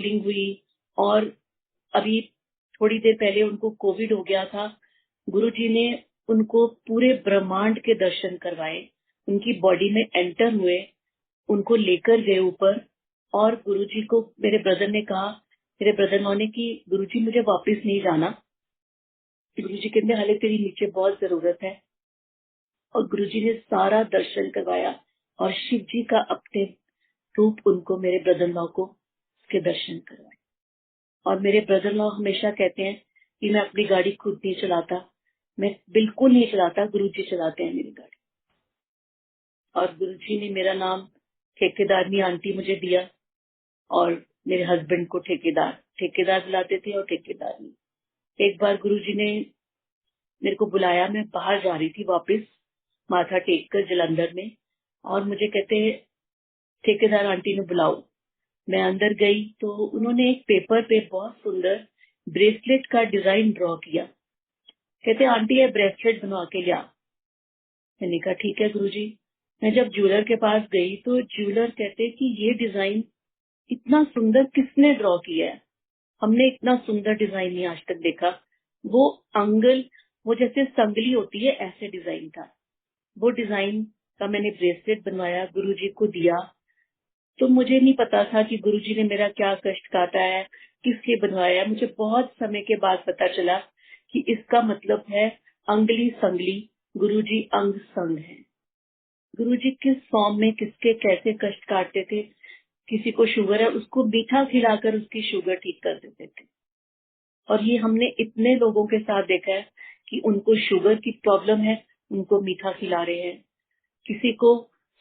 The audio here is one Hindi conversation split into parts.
healing हुई। और अभी थोड़ी देर पहले उनको कोविड हो गया था। गुरुजी ने उनको पूरे ब्रह्मांड के दर्शन करवाए, उनकी बॉडी में एंटर हुए, उनको लेकर गए ऊपर। और गुरुजी को मेरे ब्रदर ने कहा, मेरे ब्रदर ने कि गुरुजी मुझे वापस नहीं जाना। गुरुजी कहते हाले तेरी नीचे बहुत जरूरत है। और गुरुजी ने सारा दर्शन करवाया और शिव जी का अपने रूप उनको, मेरे ब्रदर लॉ को उसके दर्शन करवाए। और मेरे ब्रदर लॉ हमेशा कहते हैं कि मैं अपनी गाड़ी खुद नहीं चलाता, मैं बिल्कुल नहीं चलाता, गुरुजी चलाते हैं मेरी गाड़ी। और गुरुजी ने मेरा नाम ठेकेदारनी आंटी मुझे दिया और मेरे हस्बैंड को ठेकेदार बुलाते थे और ठेकेदारनी। एक बार गुरुजी ने मेरे को बुलाया, मैं बाहर जा रही थी वापस माथा टेक कर जलंधर में, और मुझे कहते ठेकेदार आंटी ने बुलाओ। मैं अंदर गई तो उन्होंने एक पेपर पे बहुत सुंदर ब्रेसलेट का डिजाइन ड्रॉ किया। कहते आंटी ये ब्रेसलेट बनवा के लिया। मैंने कहा ठीक है गुरुजी। मैं जब ज्वेलर के पास गई तो ज्वेलर कहते कि ये डिजाइन इतना सुंदर किसने ड्रॉ किया है, हमने इतना सुंदर डिजाइन नहीं आज तक देखा। वो अंगल, वो जैसे संगली होती है ऐसे डिजाइन था। वो डिजाइन का मैंने ब्रेसलेट बनवाया, गुरुजी को दिया। तो मुझे नहीं पता था कि गुरुजी ने मेरा क्या कष्ट काटा है, किस लिए बनवाया है। मुझे बहुत समय के बाद पता चला कि इसका मतलब है अंगली संगली, गुरुजी अंग संग है। गुरुजी किस फॉर्म में किसके कैसे कष्ट काटते थे। किसी को शुगर है उसको मीठा खिलाकर उसकी शुगर ठीक कर देते थे। और ये हमने इतने लोगों के साथ देखा है कि उनको शुगर की प्रॉब्लम है, उनको मीठा खिला रहे हैं। किसी को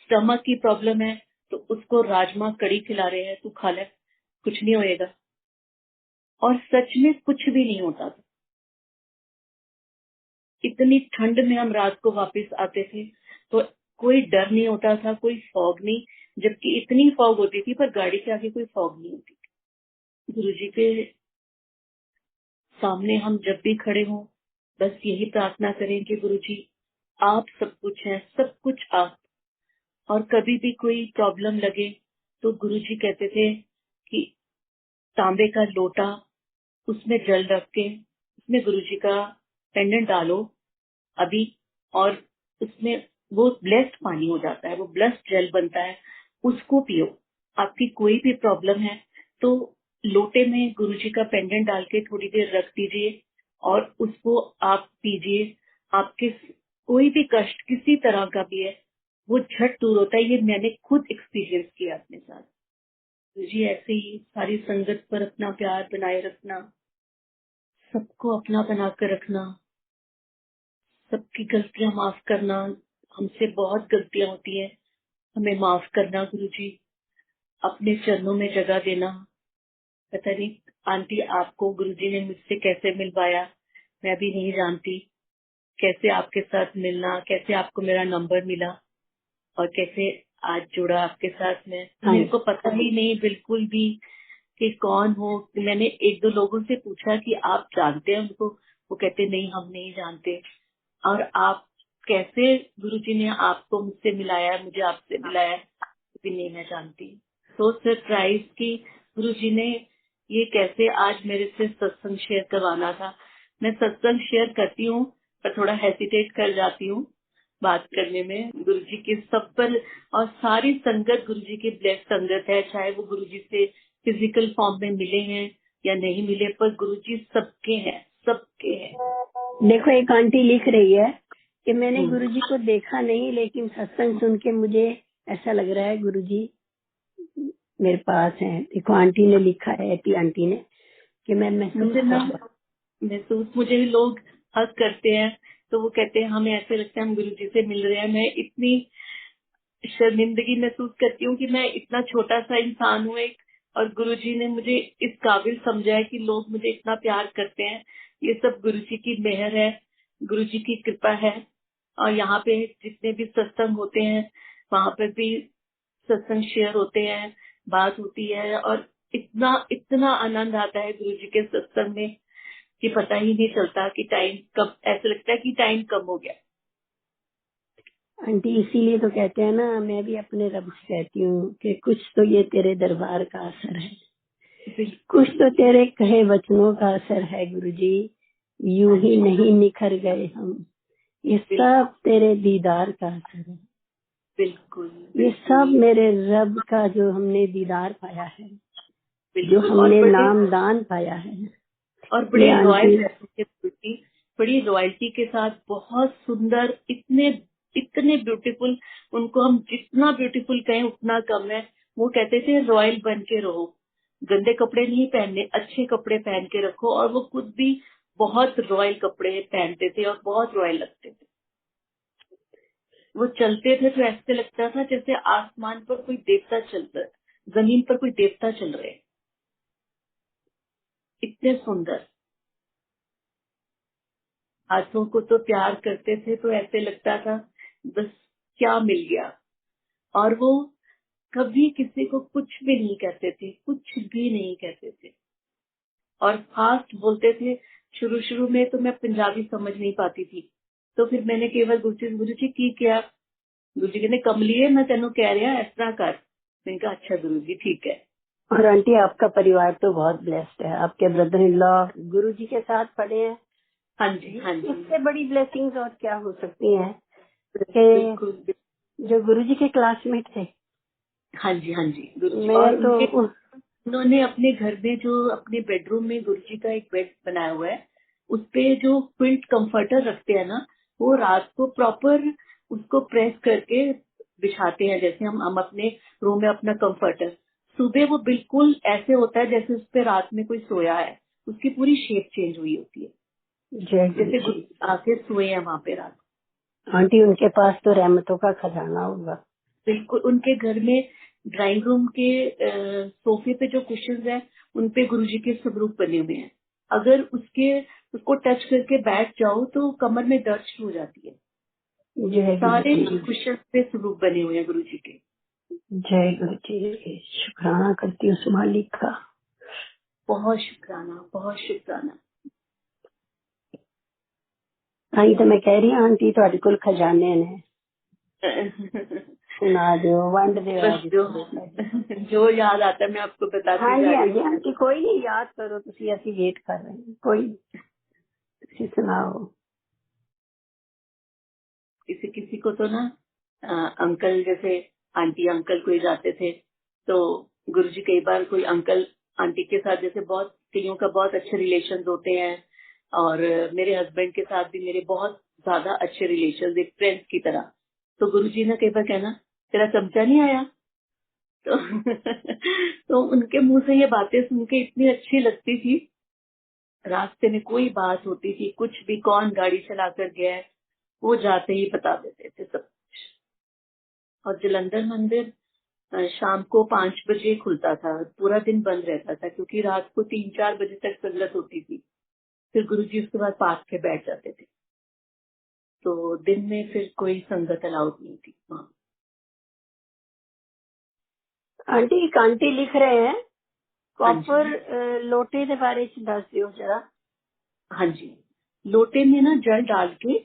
स्टमक की प्रॉब्लम है तो उसको राजमा कड़ी खिला रहे हैं, तू खा ले कुछ नहीं होएगा। और सच में कुछ भी नहीं होता था। इतनी ठंड में हम रात को वापस आते थे तो कोई डर नहीं होता था, कोई फॉग नहीं, जबकि इतनी फॉग होती थी पर गाड़ी के आगे कोई फॉग नहीं होती थी। गुरुजी के सामने हम जब भी खड़े हों बस यही प्रार्थना करें कि गुरुजी आप सब कुछ हैं, सब कुछ आप। और कभी भी कोई प्रॉब्लम लगे तो गुरुजी कहते थे कि तांबे का लोटा, उसमें जल रख के उसमें गुरुजी का पेंडेंट डालो अभी, और उसमें वो ब्लेस्ड पानी हो जाता है, वो ब्लेस्ड जल बनता है, उसको पियो। आपकी कोई भी प्रॉब्लम है तो लोटे में गुरुजी का पेंडेंट डाल के थोड़ी देर रख दीजिए और उसको आप पीजिए। आपके कोई भी कष्ट किसी तरह का भी है वो झट दूर होता है। ये मैंने खुद एक्सपीरियंस किया अपने साथ। गुरुजी ऐसे ही सारी संगत पर अपना प्यार बनाए रखना, सबको अपना बना कर रखना, सबकी गलतियां माफ करना। हमसे बहुत गलतियां होती हैं, हमें माफ करना गुरुजी, अपने चरणों में जगह देना। पता नहीं आंटी आपको गुरुजी ने मुझसे कैसे मिलवाया, मैं भी नहीं जानती। कैसे आपके साथ मिलना, कैसे आपको मेरा नंबर मिला और कैसे आज जुड़ा आपके साथ में, मेरे को पता ही नहीं बिल्कुल भी कि कौन हो। मैंने एक दो लोगों से पूछा कि आप जानते हैं उनको, वो कहते नहीं हम नहीं जानते। और आप कैसे गुरुजी ने आपको मुझसे मिलाया, मुझे आपसे मिलाया, भी नहीं मैं जानती। तो सरप्राइज की गुरुजी ने ये कैसे आज मेरे से सत्संग शेयर करवाना था। मैं सत्संग शेयर करती हूँ पर थोड़ा हेसिटेट कर जाती हूँ बात करने में। गुरुजी की सब पर और सारी संगत गुरुजी की ब्लेस संगत है, चाहे वो गुरुजी से फिजिकल फॉर्म में मिले हैं या नहीं मिले, पर गुरुजी सबके हैं, सबके हैं। देखो एक आंटी लिख रही है कि मैंने गुरुजी को देखा नहीं लेकिन सत्संग सुन के मुझे ऐसा लग रहा है गुरुजी मेरे पास हैं। देखो आंटी ने लिखा है, आंटी ने कि मैं महसूस मुझे भी लोग हक करते हैं तो वो कहते हैं हमें ऐसे लगता है हम गुरुजी से मिल रहे हैं। मैं इतनी शर्मिंदगी महसूस करती हूँ कि मैं इतना छोटा सा इंसान हूँ एक, और गुरुजी ने मुझे इस काबिल समझा है कि लोग मुझे इतना प्यार करते हैं। ये सब गुरुजी की मेहर है, गुरुजी की कृपा है। और यहाँ पे जितने भी सत्संग होते हैं वहाँ पर भी सत्संग शेयर होते हैं, बात होती है, और इतना इतना आनंद आता है गुरुजी के सत्संग में कि पता ही नहीं चलता कि टाइम कब, ऐसा लगता है कि टाइम कम हो गया। आंटी इसीलिए तो कहते हैं ना, मैं भी अपने रब से कहती हूँ कि कुछ तो ये तेरे दरबार का असर है। कुछ तो तेरे कहे वचनों का असर है गुरुजी, यूं ही नहीं निखर गए हम, ये सब तेरे दीदार का असर है। बिल्कुल ये सब मेरे रब का जो हमने दीदार पाया है, जो बिल्कुल। हमने नामदान पाया है। और बड़े ये रॉयल आंटी रहते थे, बड़ी रॉयल्टी के साथ, बहुत सुंदर, इतने इतने ब्यूटीफुल। उनको हम जितना ब्यूटीफुल कहें उतना कम है। वो कहते थे रॉयल बन के रहो, गंदे कपड़े नहीं पहनने, अच्छे कपड़े पहन के रखो। और वो खुद भी बहुत रॉयल कपड़े पहनते थे और बहुत रॉयल लगते थे। वो चलते थे तो ऐसे लगता था जैसे आसमान पर कोई देवता चलता है, जमीन पर कोई देवता चल रहे हैं, इतने सुंदर। हाथों को तो प्यार करते थे तो ऐसे लगता था बस क्या मिल गया। और वो कभी किसी को कुछ भी नहीं कहते थे, कुछ भी नहीं कहते थे। और फास्ट बोलते थे। शुरू शुरू में तो मैं पंजाबी समझ नहीं पाती थी, तो फिर मैंने केवल गुरु जी की किया। गुरु जी कहते कमलिए मैं तेनों कह रहा इस तरह कर। मैंने कहा अच्छा गुरु जी ठीक है। और आंटी आपका परिवार तो बहुत ब्लेस्ड है, आपके ब्रदर इन लॉ गुरु जी के साथ पढ़े हैं। हाँ जी हाँ जी। इससे बड़ी ब्लेसिंग्स और क्या हो सकती हैं बिल्कुल। कि जो गुरु जी के क्लासमेट थे। हाँ जी हाँ जी। गुरु जी मैं और तो उन्होंने अपने घर में जो अपने बेडरूम में गुरु जी का एक बेड बनाया हुआ है, उसपे जो क्विल्ट कंफर्टर रखते हैं ना, वो रात को प्रॉपर उसको प्रेस करके बिछाते हैं। जैसे हम अपने रूम में अपना कंफर्टर, सुबह वो बिल्कुल ऐसे होता है जैसे उस पे रात में कोई सोया है, उसकी पूरी शेप चेंज हुई होती है, जय गुरु जैसे जी। आके सोए हैं वहां पे रात। आंटी उनके पास तो रहमतों का खजाना होगा। बिल्कुल। उनके घर में ड्राइंग रूम के सोफे पे जो कुशन्स हैं, उनपे गुरुजी के स्वरूप बने हुए हैं। अगर उसको टच करके बैठ जाओ तो कमर में दर्द शुरू हो जाती है। जय गुरु सारे जी। कुशन पे स्वरूप बने हुए हैं गुरुजी के। जय गुरु जी, शुक्राना करती हूँ उस मालिक का। बहुत शुक्राना, बहुत शुक्राना। ताई तो मैं कह रही हूँ आंटी ਤੁਹਾਡੇ ਕੋਲ खजाने ने, सुना दो वंड दो बस जो याद आता है मैं आपको बताती हाँ जा जी हाँ रही जी हूँ। आंटी कोई नहीं, याद करो तुसी, ਅਸੀਂ वेट कर रहे हैं, कोई तुसी सुनाओ। किसी किसी को तो ना अंकल, जैसे आंटी अंकल कोई जाते थे तो गुरुजी कई बार कोई अंकल आंटी के साथ, जैसे बहुत कईयों का बहुत अच्छे रिलेशन होते हैं। और मेरे हस्बैंड के साथ भी मेरे बहुत ज्यादा अच्छे रिलेशन, एक फ्रेंड्स की तरह। तो गुरुजी ने कई बार कहना तेरा चमचा नहीं आया। तो तो उनके मुंह से ये बातें सुन के इतनी अच्छी लगती थी। रास्ते में कोई बात होती थी, कुछ भी, कौन गाड़ी चला कर गया है, वो जाते ही बता देते थे सब कुछ। और जलंधर मंदिर शाम को 5 बजे खुलता था, पूरा दिन बंद रहता था, क्योंकि रात को 3-4 बजे तक संगत होती थी। फिर गुरुजी उसके बाद पास के बैठ जाते थे, तो दिन में फिर कोई संगत अलाउड नहीं थी वहाँ। आंटी एक आंटी लिख रहे हैं हाँ कॉपर जी लोटे के बारे च दस दियो जरा। हाँ जी। लोटे में ना जल डाल के,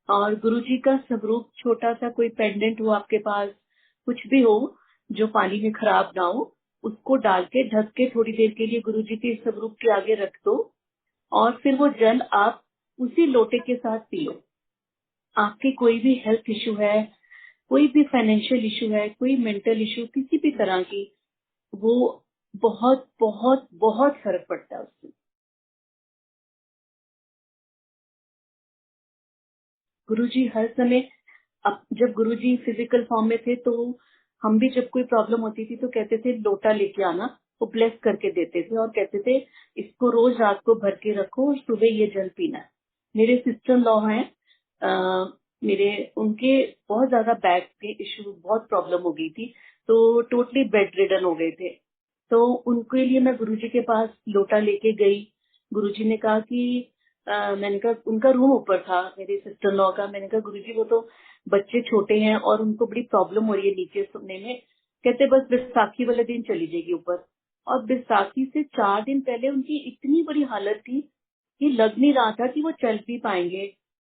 और गुरुजी का स्वरूप, छोटा सा कोई पेंडेंट हो आपके पास, कुछ भी हो जो पानी में खराब ना हो, उसको डाल के ढक के थोड़ी देर के लिए गुरुजी के स्वरूप के आगे रख दो। और फिर वो जल आप उसी लोटे के साथ पियो। आपके कोई भी हेल्थ इशू है, कोई भी फाइनेंशियल इशू है, कोई मेंटल इशू, किसी भी तरह की, वो बहुत बहुत बहुत फर्क पड़ता है उससे। गुरुजी हर समय, अब जब गुरुजी फिजिकल फॉर्म में थे तो हम भी जब कोई प्रॉब्लम होती थी तो कहते थे लोटा लेके आना, वो ब्लेस करके देते थे और कहते थे इसको रोज रात को भर के रखो और सुबह ये जल पीना है। मेरे सिस्टर लॉ हैं, मेरे उनके बहुत ज्यादा बैक के इश्यू, बहुत प्रॉब्लम हो गई थी, तो टोटली बेड रिडन हो गए थे। तो उनके लिए मैं गुरुजी के पास लोटा लेके गई। गुरुजी ने कहा कि मैंने कहा, उनका रूम ऊपर था मेरी सिस्टर लॉ का, मैंने कहा गुरुजी वो तो बच्चे छोटे हैं और उनको बड़ी प्रॉब्लम हो रही है नीचे सोने में। कहते बस बैसाखी वाले दिन चली जाएगी ऊपर। और बैसाखी से 4 दिन पहले उनकी इतनी बड़ी हालत थी कि लग नहीं रहा था कि वो चल भी पाएंगे।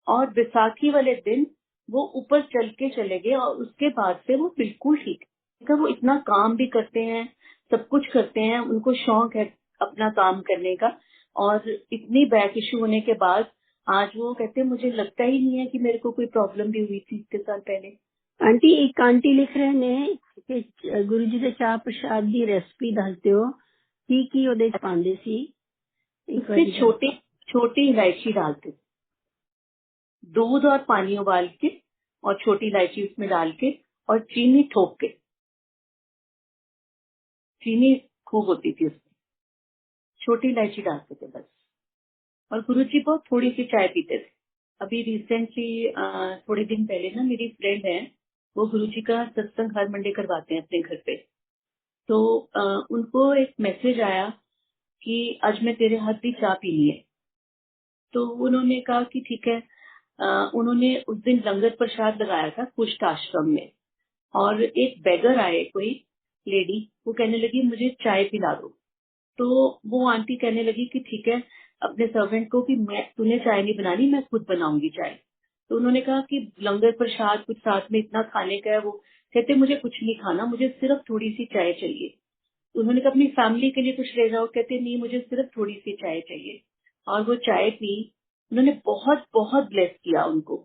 और बैसाखी वाले दिन वो ऊपर चल के चले गए और उसके बाद से वो बिल्कुल ठीक। वो इतना काम भी करते हैं, सब कुछ करते हैं, उनको शौक है अपना काम करने का, और इतनी बैक इश्यू होने के बाद आज वो कहते हैं मुझे लगता ही नहीं है कि मेरे को कोई प्रॉब्लम भी हुई थी इतने साल पहले। आंटी एक आंटी लिख रहे ने कि गुरु जी के चाह प्रसाद की रेसिपी दस दियो की ओदे च पांदे सी। एक उससे बार छोटी इलायची डालते, दूध और पानी उबाल के और छोटी इलायची उसमें डाल के और चीनी ठोक के, चीनी खूब होती थी उसमें, छोटी इलायची डालते थे बस। और गुरुजी बहुत थोड़ी सी चाय पीते थे। अभी रिसेंटली थोड़े दिन पहले ना मेरी फ्रेंड है, वो गुरुजी का सत्संग हर मंडे करवाते हैं अपने घर पे। तो उनको एक मैसेज आया कि आज मैं तेरे हाथ की चाय पीनी है। तो उन्होंने कहा कि ठीक है। उन्होंने उस दिन लंगर प्रसाद लगाया था कुष्ठ आश्रम में, और एक बेगर आए कोई लेडी, वो कहने लगी मुझे चाय पिला दो। तो वो आंटी कहने लगी कि ठीक है अपने सर्वेंट को कि मैं तूने चाय नहीं बनानी, मैं खुद बनाऊंगी चाय। तो उन्होंने कहा कि लंगर प्रसाद कुछ साथ में इतना खाने का है, वो कहते मुझे कुछ नहीं खाना, मुझे सिर्फ थोड़ी सी चाय चाहिए। तो उन्होंने कहा अपनी फैमिली के लिए कुछ ले जाओ, कहते नहीं मुझे सिर्फ थोड़ी सी चाय चाहिए। और वो चाय पी, उन्होंने बहुत बहुत ब्लेस किया उनको।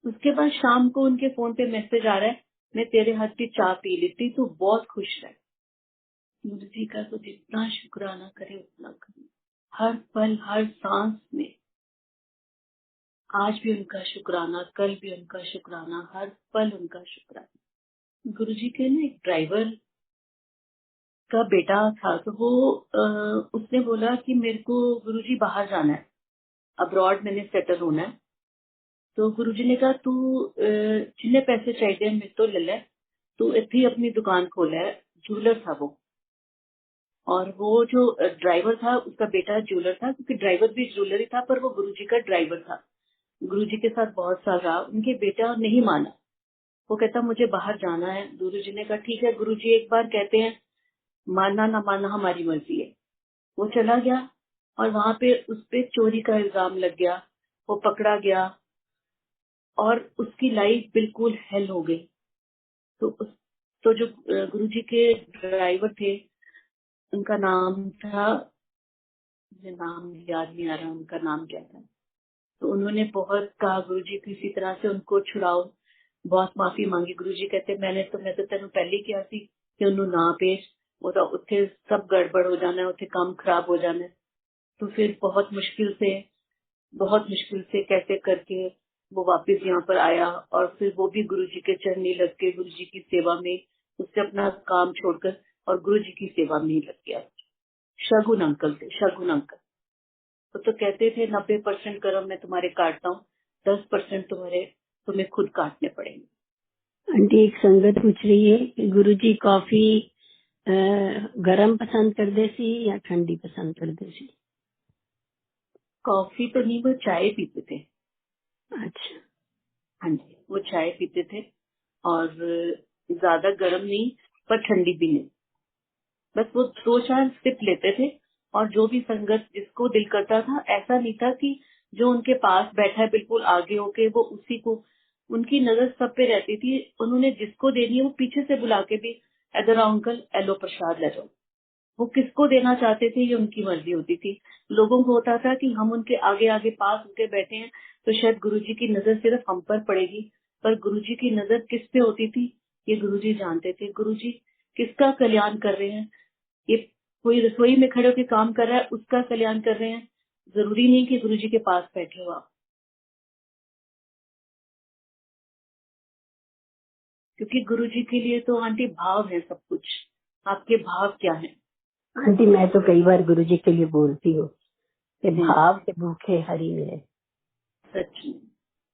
उसके बाद शाम को उनके फोन पे मैसेज आ रहा है मैं तेरे हाथ की चाय पी लेती तो बहुत खुश है। गुरु जी का तो जितना शुक्राना करे उतना करें, हर पल हर सांस में। आज भी उनका शुक्राना, कल भी उनका शुक्राना, हर पल उनका शुक्राना। गुरु जी के ना एक ड्राइवर का बेटा था, तो वो उसने बोला कि मेरे को गुरुजी बाहर जाना है, अब्रॉड मैंने सेटल होना है। तो गुरुजी ने कहा तू जितने पैसे चाहिए मेरे तो ले ले, तू इतनी ही अपनी दुकान खोला है। ज्वेलर था वो, और वो जो ड्राइवर था उसका बेटा ज्वेलर था, क्योंकि ड्राइवर भी ज्वेलर ही था, पर वो गुरुजी का ड्राइवर था। गुरुजी के साथ बहुत साल रहा, उनके बेटा नहीं माना। वो कहता मुझे बाहर जाना है। गुरुजी ने कहा ठीक है, गुरुजी एक बार कहते हैं, मानना ना मानना हमारी मर्जी है। वो चला गया और वहां पे उस पे चोरी का इल्जाम लग गया, वो पकड़ा गया और उसकी लाइफ बिल्कुल हेल हो गई। तो तो जो गुरुजी के ड्राइवर थे, उनका नाम था, मुझे नाम याद नहीं आ रहा उनका नाम क्या था। तो उन्होंने बहुत कहा गुरुजी किसी तरह से उनको छुड़ाओ, बहुत माफी मांगी। गुरुजी कहते मैं तो तेन पहले किया सी कि उन्होंने ना पेश, ਉਹਦਾ ਉੱਥੇ सब गड़बड़ हो जाना है, ਉੱਥੇ काम खराब हो जाना है। तो फिर बहुत मुश्किल से कैसे करके वो वापस यहाँ पर आया, और फिर वो भी गुरुजी के चरणी लग के गुरुजी की सेवा में, उससे अपना काम छोड़कर और गुरुजी की सेवा में ही लग गया। शगुन अंकल थे, शगुन अंकल। वो तो कहते थे 90% कर्म मैं तुम्हारे काटता हूँ, 10% तुम्हें खुद काटने पड़ेंगे। आंटी एक संगत पूछ रही है कि गुरुजी कॉफी गरम पसंद करते सी या ठंडी पसंद करते सी? कॉफी तो नहीं, वो चाय पीते थे। अच्छा। हाँ जी, वो चाय पीते थे, और ज्यादा गर्म नहीं पर ठंडी भी नहीं, बस वो 2-4 सिप लेते थे। और जो भी संगत जिसको दिल करता था, ऐसा नहीं था कि जो उनके पास बैठा है बिल्कुल आगे होके वो उसी को, उनकी नजर सब पे रहती थी। उन्होंने जिसको देनी है वो पीछे से बुला के भी, इधर आओ अंकल, एलो प्रसाद ले जाओ। वो किसको देना चाहते थे ये उनकी मर्जी होती थी। लोगों को होता था कि हम उनके आगे आगे पास होके बैठे हैं तो शायद गुरुजी की नजर सिर्फ हम पर पड़ेगी, पर गुरुजी की नजर किस पे होती थी ये गुरुजी जानते थे। गुरुजी किसका कल्याण कर रहे हैं, ये कोई रसोई में खड़े होकर काम कर रहा है उसका कल्याण कर रहे हैं, जरूरी नहीं कि गुरुजी के पास बैठे हो आप, क्योंकि गुरुजी के लिए तो आंटी भाव है सब कुछ। आपके भाव क्या है? आंटी मैं तो कई बार गुरुजी के लिए बोलती हूँ कि हम्म, भाव के भूखे हरी मिले। सच में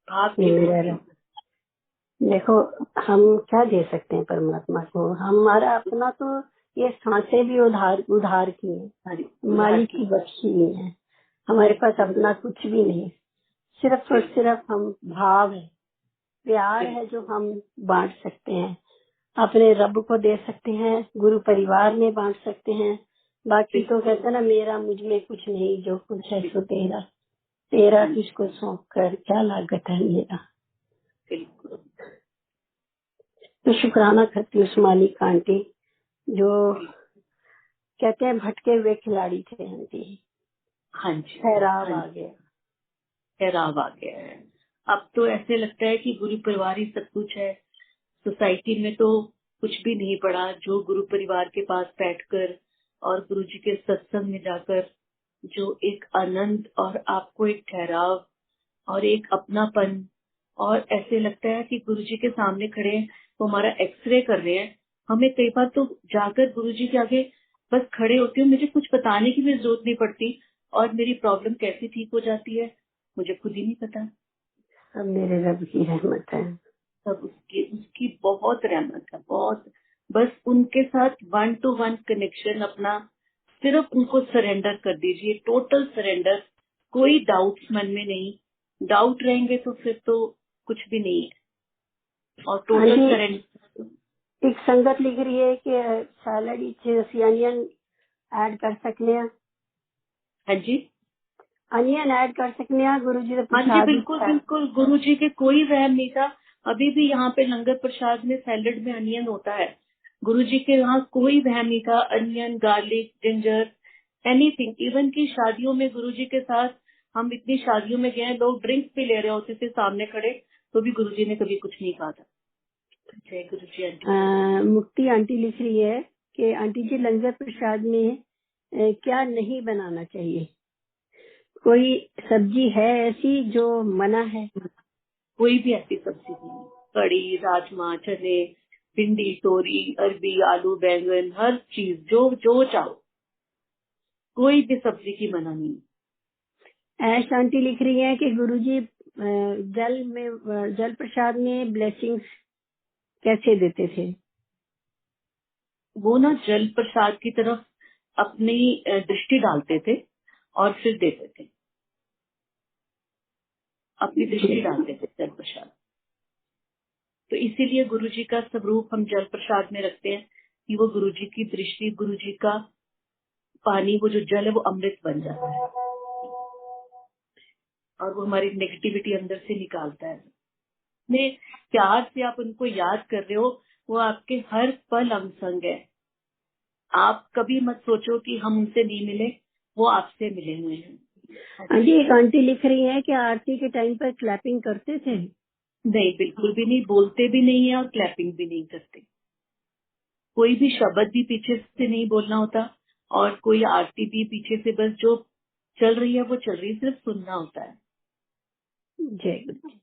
भाव ये के मेरा भूखे। देखो, हम क्या दे सकते हैं परमात्मा को? हमारा अपना तो ये सांसें भी उधार उधार की है, हरी उधार मालिक की। की बख्शी हुई है। हमारे पास अपना कुछ भी नहीं, सिर्फ और सिर्फ हम भाव है, प्यार है जो हम बांट सकते हैं, अपने रब को दे सकते हैं, गुरु परिवार में बांट सकते हैं। बाकी तो कहते हैं ना, मेरा मुझ में कुछ नहीं, जो कुछ है सो तेरा, तेरा किसको सौंप कर क्या लागत है मेरा। बिल्कुल। तो शुक्राना करती हूँ उस मालिक आंटी जो कहते हैं भटके हुए खिलाड़ी थे आंटी। हाँ जी, ठहराव हाँ आ जी, गया। ठहराव आ गया है। अब तो ऐसे लगता है कि गुरु परिवार ही सब कुछ है। सोसाइटी में तो कुछ भी नहीं पड़ा। जो गुरु परिवार के पास बैठकर और गुरु जी के सत्संग में जाकर जो एक आनंद और आपको एक ठहराव और एक अपनापन, और ऐसे लगता है कि गुरु जी के सामने खड़े हैं, वो हमारा एक्सरे कर रहे हैं। हमें कई बार तो जाकर गुरु जी के आगे बस खड़े होती हूँ, मुझे कुछ बताने की भी जरूरत नहीं पड़ती और मेरी प्रॉब्लम कैसे ठीक हो जाती है मुझे खुद ही नहीं पता। सब मेरे रब की रहमत है। सब उसकी उसकी बहुत रहमत है, बहुत। बस उनके साथ 1-to-1 कनेक्शन अपना, सिर्फ उनको सरेंडर कर दीजिए, टोटल सरेंडर। कोई डाउट मन में नहीं। डाउट रहेंगे तो फिर तो कुछ भी नहीं है। और टोटल आंटी सरेंडर। एक संगत लिख रही है कि सैलड इच अनियन ऐड कर सकने हैं। हाँ जी, अनियन ऐड कर सकने हैं गुरु जी का हाँ जी, प्रसाद बिल्कुल बिल्कुल। गुरु जी के कोई वहम नहीं था। अभी भी यहाँ पे लंगर प्रसाद में सैलड में अनियन होता है। गुरु जी के यहाँ कोई वहम नहीं था। Onion, garlic, ginger, anything. Even की शादियों में गुरु जी के साथ हम इतनी शादियों में गए, लोग ड्रिंक्स भी ले रहे होते थे सामने खड़े, तो भी गुरु जी ने कभी कुछ नहीं कहा था। जय गुरु जी आंटी। मुक्ति आंटी लिख रही है कि आंटी जी लंगर प्रसाद में क्या नहीं बनाना चाहिए? कोई सब्जी है ऐसी जो मना है? कोई भी ऐसी सब्जी नहीं। कड़ी, राजमा, चने, भिंडी, तोरी, अरबी, आलू, बैंगन, हर चीज जो जो चाहो, कोई भी सब्जी की मना नहीं। ऐश आंटी लिख रही है कि गुरुजी जल प्रसाद में ब्लेसिंग्स कैसे देते थे? वो ना जल प्रसाद की तरफ अपनी दृष्टि डालते थे और फिर देते थे। अपनी दृष्टि डालते थे जल प्रसाद। तो इसीलिए गुरु जी का स्वरूप हम जल प्रसाद में रखते हैं कि वो गुरु जी की दृष्टि, गुरु जी का पानी, वो जो जल है वो अमृत बन जाता है और वो हमारी नेगेटिविटी अंदर से निकालता है। में प्यार से आप उनको याद कर रहे हो, वो आपके हर पल अंग संग है। आप कभी मत सोचो कि हम उनसे नहीं मिले, वो आपसे मिले हुए हैं। हाँ जी, एक आंटी लिख रही है कि आरती के टाइम पर क्लैपिंग करते थे? नहीं, बिल्कुल भी नहीं। बोलते भी नहीं है और क्लैपिंग भी नहीं करते। कोई भी शब्द भी पीछे से नहीं बोलना होता और कोई आरती भी पीछे से, बस जो चल रही है वो चल रही है, सिर्फ सुनना होता है। जय गुरु जी।